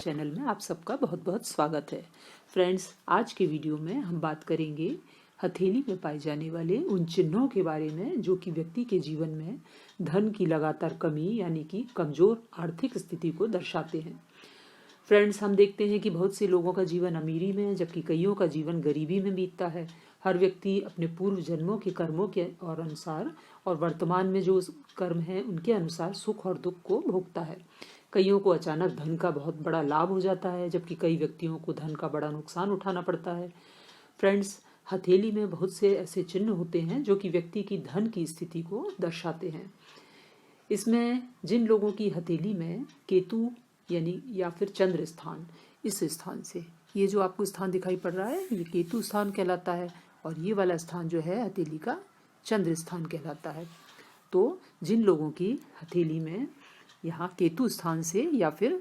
Channel में आप सबका बहुत बहुत स्वागत है। फ्रेंड्स, आज के वीडियो में हम बात करेंगे हथेली में पाए जाने वाले उन चिन्हों के बारे में जो कि व्यक्ति के जीवन में धन की लगातार कमी यानी कि कमजोर आर्थिक स्थिति को दर्शाते हैं। फ्रेंड्स, हम देखते हैं कि बहुत से लोगों का जीवन अमीरी में है जबकि कईयों का जीवन गरीबी में बीतता है। हर व्यक्ति अपने पूर्व जन्मों के कर्मों के और अनुसार और वर्तमान में जो कर्म है उनके अनुसार सुख और दुख को भोगता है। कईयों को अचानक धन का बहुत बड़ा लाभ हो जाता है जबकि कई व्यक्तियों को धन का बड़ा नुकसान उठाना पड़ता है। फ्रेंड्स, हथेली में बहुत से ऐसे चिन्ह होते हैं जो कि व्यक्ति की धन की स्थिति को दर्शाते हैं। इसमें जिन लोगों की हथेली में केतु यानी या फिर चंद्र स्थान, इस स्थान से ये जो आपको स्थान दिखाई पड़ रहा है ये केतु स्थान कहलाता है और ये वाला स्थान जो है हथेली का चंद्र स्थान कहलाता है। तो जिन लोगों की हथेली में यहाँ केतु स्थान से या फिर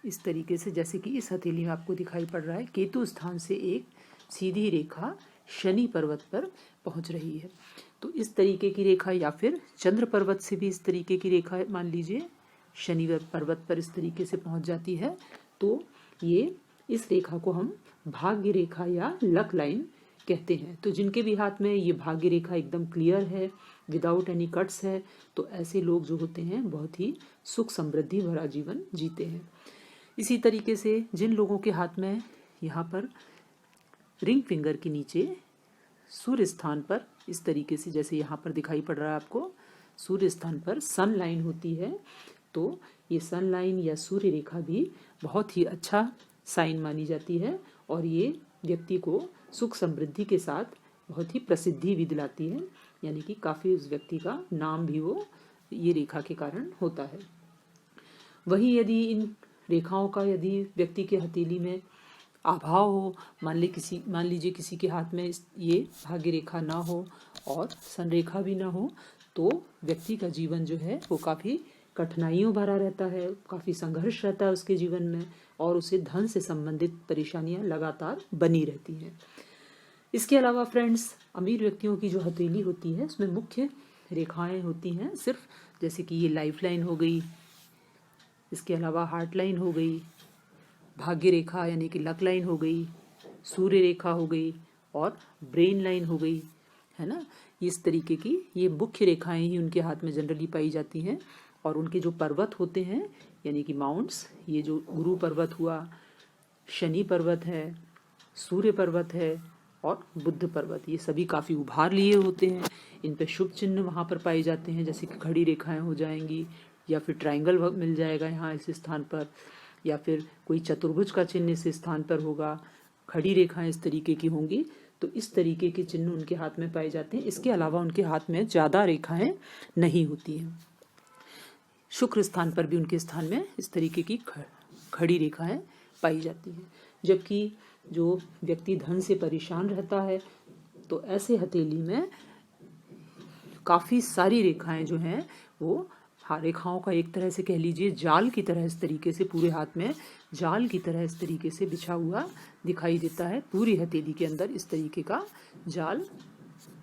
इस तरीके से, जैसे कि इस हथेली में आपको दिखाई पड़ रहा है, केतु स्थान से एक सीधी रेखा शनि पर्वत पर पहुँच रही है, तो इस तरीके की रेखा या फिर चंद्र पर्वत से भी इस तरीके की रेखा मान लीजिए शनि पर्वत पर इस तरीके से पहुँच जाती है, तो ये इस रेखा को हम भाग्य रेखा या लक लाइन कहते हैं। तो जिनके भी हाथ में ये भाग्य रेखा एकदम क्लियर है, विदाउट एनी कट्स है, तो ऐसे लोग जो होते हैं बहुत ही सुख समृद्धि भरा जीवन जीते हैं। इसी तरीके से जिन लोगों के हाथ में यहाँ पर रिंग फिंगर के नीचे सूर्य स्थान पर इस तरीके से, जैसे यहाँ पर दिखाई पड़ रहा है आपको, सूर्य स्थान पर सन लाइन होती है, तो ये सन लाइन या सूर्य रेखा भी बहुत ही अच्छा साइन मानी जाती है और ये व्यक्ति को सुख समृद्धि के साथ बहुत ही प्रसिद्धि भी दिलाती है, यानी कि काफ़ी उस व्यक्ति का नाम भी वो ये रेखा के कारण होता है। वहीं यदि इन रेखाओं का यदि व्यक्ति के हथेली में अभाव हो, मान लीजिए किसी के हाथ में ये भाग्य रेखा ना हो और संरेखा भी ना हो, तो व्यक्ति का जीवन जो है वो काफ़ी कठिनाइयों भरा रहता है, काफ़ी संघर्ष रहता है उसके जीवन में और उसे धन से संबंधित परेशानियां लगातार बनी रहती हैं। इसके अलावा फ्रेंड्स, अमीर व्यक्तियों की जो हथेली होती है उसमें मुख्य रेखाएं होती हैं सिर्फ, जैसे कि ये लाइफ लाइन हो गई, इसके अलावा हार्ट लाइन हो गई, भाग्य रेखा यानी कि लक लाइन हो गई, सूर्य रेखा हो गई और ब्रेन लाइन हो गई, है ना। इस तरीके की ये मुख्य रेखाएं ही उनके हाथ में जनरली पाई जाती हैं और उनके जो पर्वत होते हैं यानी कि माउंट्स, ये जो गुरु पर्वत हुआ, शनि पर्वत है, सूर्य पर्वत है और बुद्ध पर्वत, ये सभी काफ़ी उभार लिए होते हैं। इन पे शुभ चिन्ह वहाँ पर पाए जाते हैं, जैसे कि खड़ी रेखाएं हो जाएंगी या फिर ट्रायंगल मिल जाएगा यहाँ इस स्थान पर, या फिर कोई चतुर्भुज का चिन्ह इस स्थान पर होगा, खड़ी रेखाएं इस तरीके की होंगी, तो इस तरीके के चिन्ह उनके हाथ में पाए जाते हैं। इसके अलावा उनके हाथ में ज़्यादा रेखाएं नहीं होती हैं। शुक्र स्थान पर भी उनके स्थान में इस तरीके की खड़ी रेखाएं पाई जाती हैं। जबकि जो व्यक्ति धन से परेशान रहता है तो ऐसे हथेली में काफ़ी सारी रेखाएं जो हैं वो रेखाओं का एक तरह से कह लीजिए जाल की तरह इस तरीके से पूरे हाथ में जाल की तरह इस तरीके से बिछा हुआ दिखाई देता है। पूरी हथेली के अंदर इस तरीके का जाल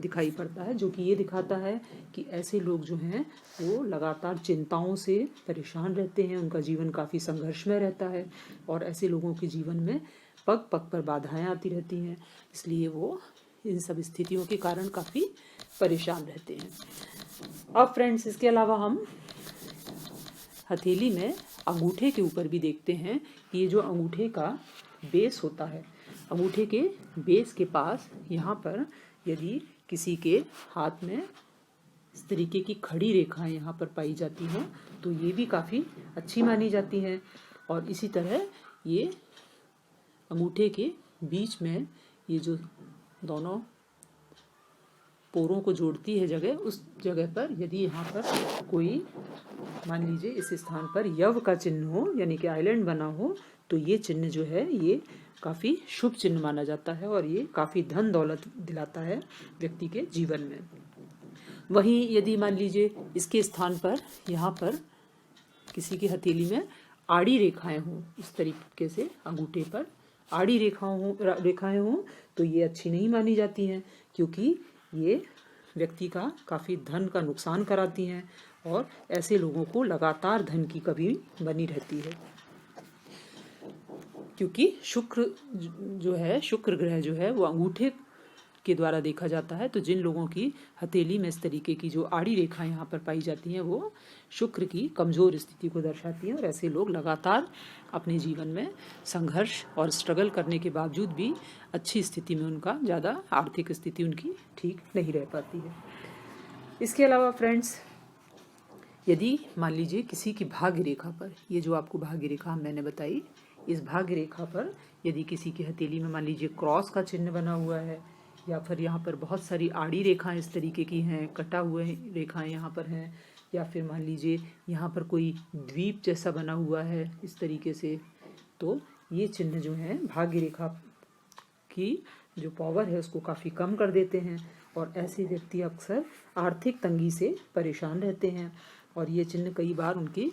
दिखाई पड़ता है, जो कि ये दिखाता है कि ऐसे लोग जो हैं वो लगातार चिंताओं से परेशान रहते हैं, उनका जीवन काफ़ी संघर्ष में रहता है और ऐसे लोगों के जीवन में पग पग पर बाधाएं आती रहती हैं, इसलिए वो इन सब स्थितियों के कारण काफ़ी परेशान रहते हैं। अब फ्रेंड्स, इसके अलावा हम हथेली में अंगूठे के ऊपर भी देखते हैं कि ये जो अंगूठे का बेस होता है, अंगूठे के बेस के पास यहाँ पर यदि किसी के हाथ में इस तरीके की खड़ी रेखाएं यहाँ पर पाई जाती हैं तो ये भी काफ़ी अच्छी मानी जाती हैं। और इसी तरह ये अंगूठे के बीच में ये जो दोनों पोरों को जोड़ती है जगह, उस जगह पर यदि यहाँ पर कोई मान लीजिए इस स्थान पर यव का चिन्ह हो यानी कि आइलैंड बना हो, तो ये चिन्ह जो है ये काफ़ी शुभ चिन्ह माना जाता है और ये काफ़ी धन दौलत दिलाता है व्यक्ति के जीवन में। वहीं यदि मान लीजिए इसके स्थान पर यहाँ पर किसी की हथेली में आड़ी रेखाएं हों, इस तरीके से अंगूठे पर आड़ी रेखाएं हों, तो ये अच्छी नहीं मानी जाती हैं, क्योंकि ये व्यक्ति का काफ़ी धन का नुकसान कराती हैं और ऐसे लोगों को लगातार धन की कमी बनी रहती है। क्योंकि जो है शुक्र ग्रह जो है वो अंगूठे के द्वारा देखा जाता है। तो जिन लोगों की हथेली में इस तरीके की जो आड़ी रेखाएं यहाँ पर पाई जाती हैं वो शुक्र की कमज़ोर स्थिति को दर्शाती हैं, और ऐसे लोग लगातार अपने जीवन में संघर्ष और स्ट्रगल करने के बावजूद भी अच्छी स्थिति में उनका ज़्यादा आर्थिक स्थिति उनकी ठीक नहीं रह पाती है। इसके अलावा फ्रेंड्स, यदि मान लीजिए किसी की भाग्य रेखा पर, ये जो आपको भाग्य रेखा मैंने बताई, इस भाग्य रेखा पर यदि किसी की हथेली में मान लीजिए क्रॉस का चिन्ह बना हुआ है, या फिर यहाँ पर बहुत सारी आड़ी रेखाएं इस तरीके की हैं, कटा हुए रेखाएं यहाँ पर हैं, या फिर मान लीजिए यहाँ पर कोई द्वीप जैसा बना हुआ है इस तरीके से, तो ये चिन्ह जो है भाग्य रेखा की जो पावर है उसको काफ़ी कम कर देते हैं, और ऐसे व्यक्ति अक्सर आर्थिक तंगी से परेशान रहते हैं, और ये चिन्ह कई बार उनकी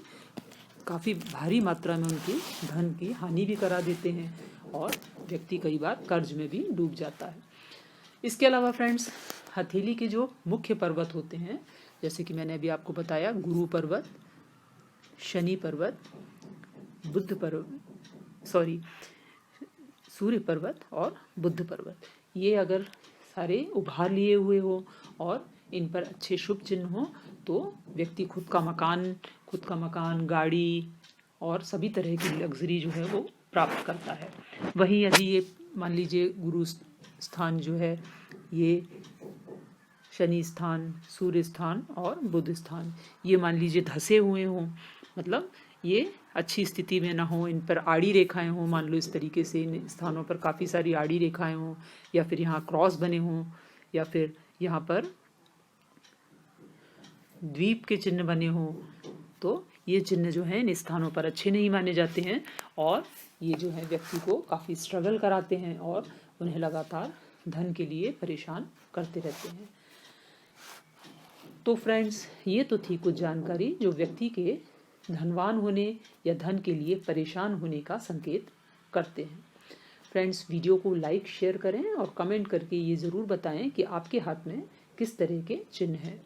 काफ़ी भारी मात्रा में उनकी धन की हानि भी करा देते हैं, और व्यक्ति कई बार कर्ज में भी डूब जाता है। इसके अलावा फ्रेंड्स, हथेली के जो मुख्य पर्वत होते हैं, जैसे कि मैंने अभी आपको बताया, गुरु पर्वत, शनि पर्वत, सूर्य पर्वत और बुध पर्वत, ये अगर सारे उभार लिए हुए हो और इन पर अच्छे शुभ चिन्ह हो तो व्यक्ति खुद का मकान, गाड़ी और सभी तरह की लग्जरी जो है वो प्राप्त करता है। वहीं यदि ये मान लीजिए गुरु स्थान जो है ये शनि स्थान, सूर्य स्थान और बुध स्थान, ये मान लीजिए धसे हुए हों, मतलब ये अच्छी स्थिति में ना हो, इन पर आड़ी रेखाएं हों, मान लो इस तरीके से इन स्थानों पर काफ़ी सारी आड़ी रेखाएं हों, या फिर यहाँ क्रॉस बने हों, या फिर यहाँ पर द्वीप के चिन्ह बने हों, तो ये चिन्ह जो है इन स्थानों पर अच्छे नहीं माने जाते हैं, और ये जो है व्यक्ति को काफ़ी स्ट्रगल कराते हैं और उन्हें लगातार धन के लिए परेशान करते रहते हैं। तो फ्रेंड्स, ये तो थी कुछ जानकारी जो व्यक्ति के धनवान होने या धन के लिए परेशान होने का संकेत करते हैं। फ्रेंड्स, वीडियो को लाइक शेयर करें और कमेंट करके ये ज़रूर बताएं कि आपके हाथ में किस तरह के चिन्ह हैं।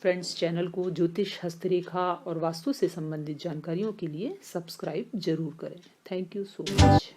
फ्रेंड्स, चैनल को ज्योतिष, हस्तरेखा और वास्तु से संबंधित जानकारियों के लिए सब्सक्राइब जरूर करें। Thank you so much.